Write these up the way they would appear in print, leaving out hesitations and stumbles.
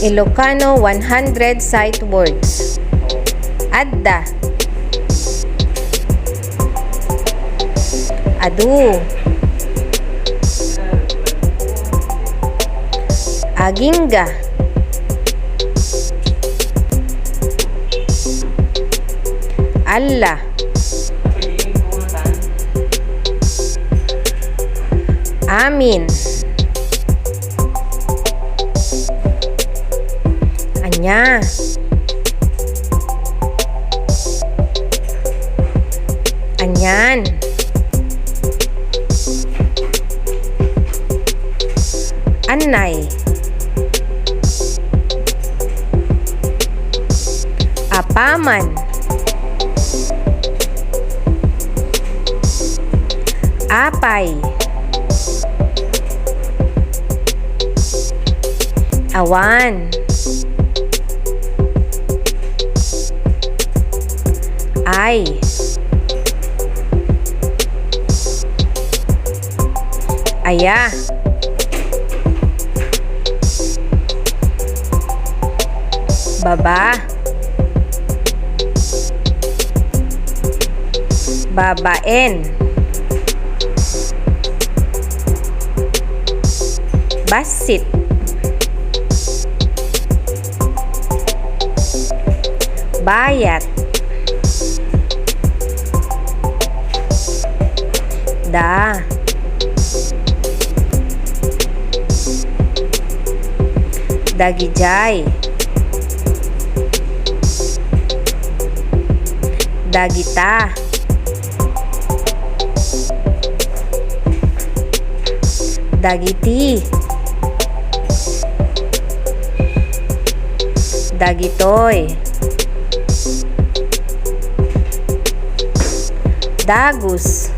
Ilocano 100 sight words. Adda. Adu. Agingga. Alla. Amin. Anya. Anyan. Anay. Apaman. Apay. Awan. Ay. Aya. Baba. Babaen. Basit. Bayat. Da. Dagijay. Dagita. Dagiti. Dagitoy. Dagus.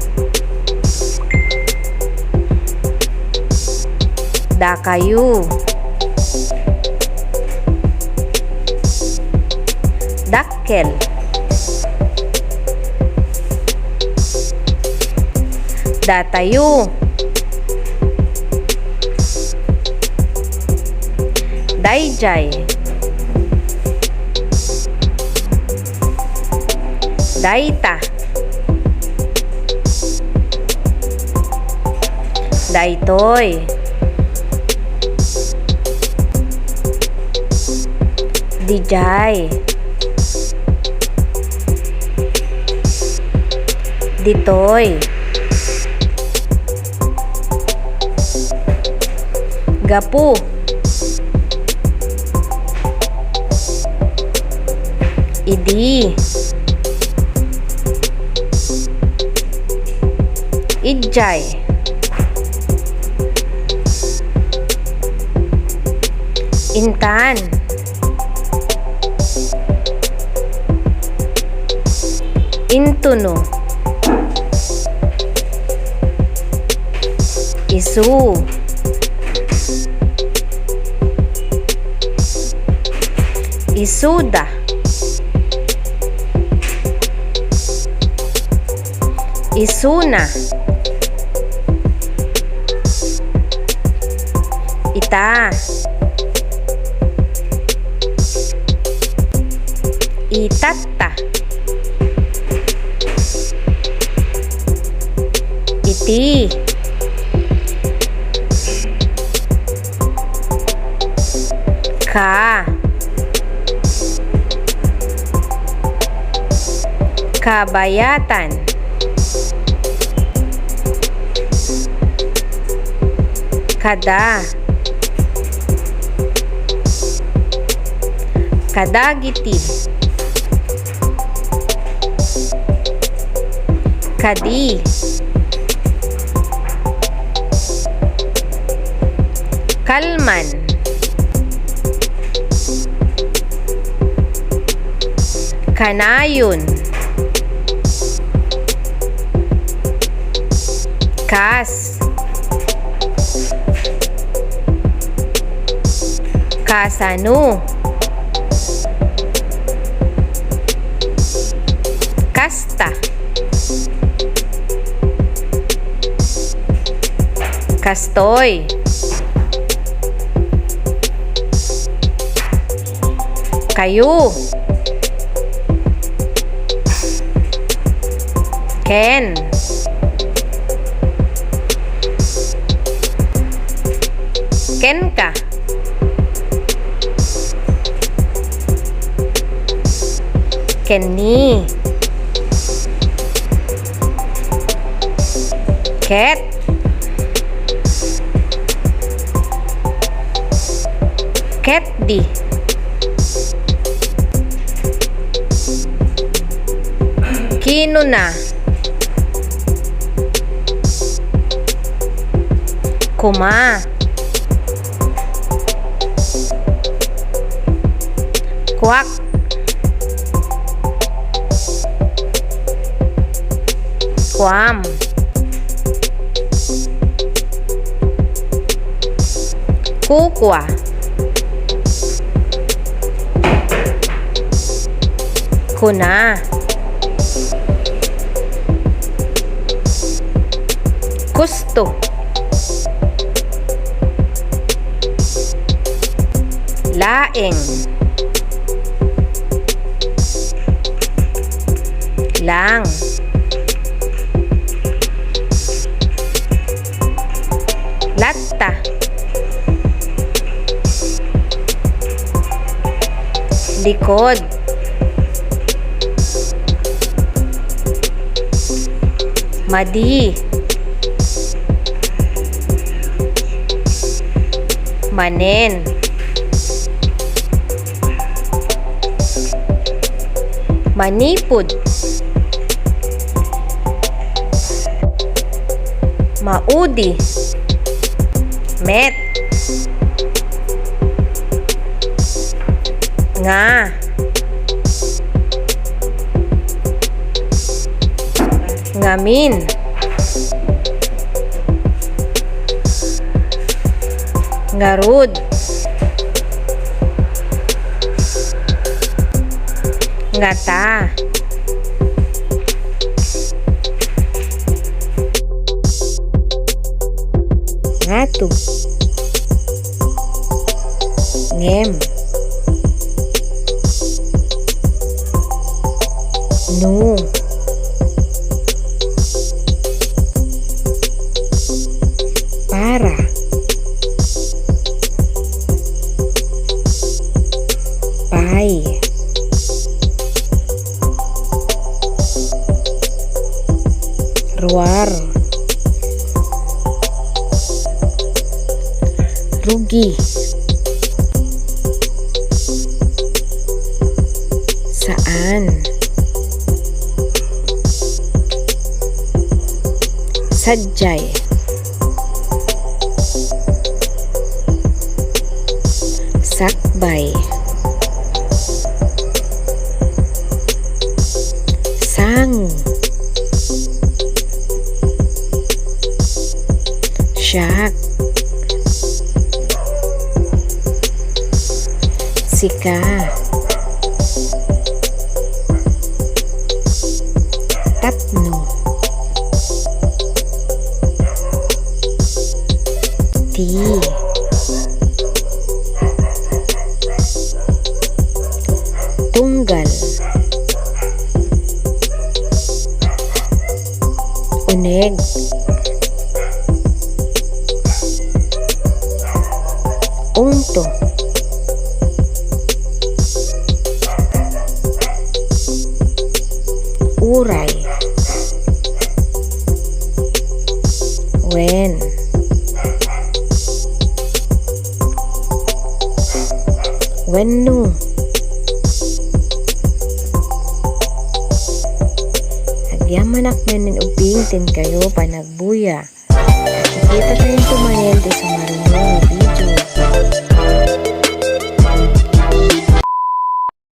Dakayu. Dakkel. Datayu. Dayjay. Dayta. Daytoy. Dijay. Ditoy. Gapu. Idi. Idjay. Intan. Intunu. Isu. Isuda. Isuna. Ita. Itatta. Iti. Ka. Kabayatan. Kada. Kadagiti. Kadi. Kalman. Kanayon. Kas. Kasanu. Kasta. Kastoy. Kayu. Ken. Ken ka. Kenny. Cat. Catdy. Kinuna. Kuma. Quack. Quam. Kukwa. Kuna. Gusto. Laing. Lang. Latta. Likod. Madi. Manen. Manipod. Maudi. Met. Nga. Ngamin. Ngarud. Ngata. Ngatu. Ngem. Nu. Para. Pai. Ruar. Rugi. Saan? Sadyay. Sakbay. Sangu. Syak. Sika. Tapno. Ti. Tunggal. Uneg. Ungto. Uray. Wen. Wennu. Agyaman akmenin ubing tin kayo panagbuya. At kita tayong tumayan di sa marunong.